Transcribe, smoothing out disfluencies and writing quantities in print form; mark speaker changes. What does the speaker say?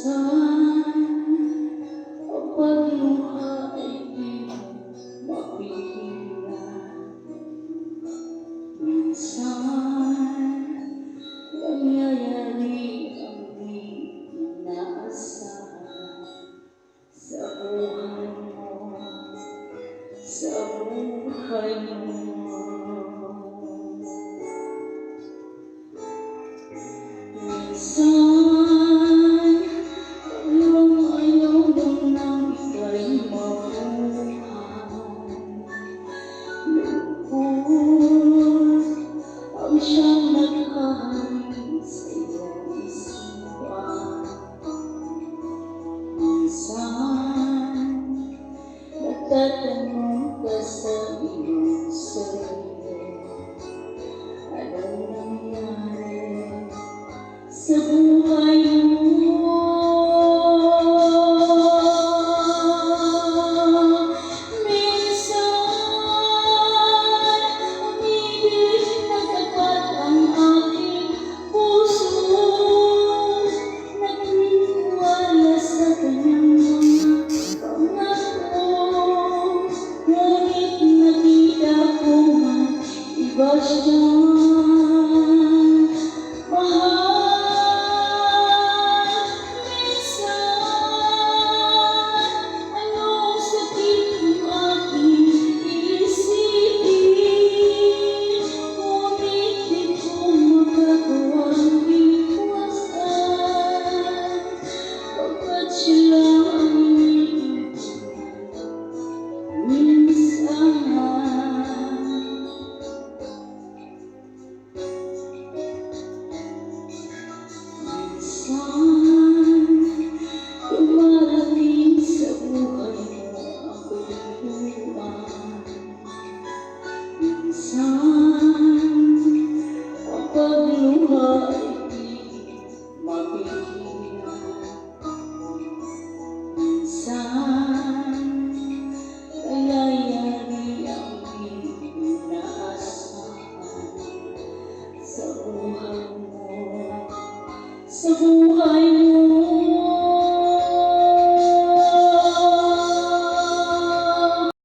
Speaker 1: Minsan, kapag mukha ay di mo mapigilan. Minsan, nangyayari ang di inaasahan sa buhay mo, sa buhay mo. Minsan, parang ayaw mo nang ika'y mabuhay. Lungkot ang siyang naghahari sa iyong isipan. Minsan, nagtatanong ka sa iyong sarili, anong nangyari sa buhay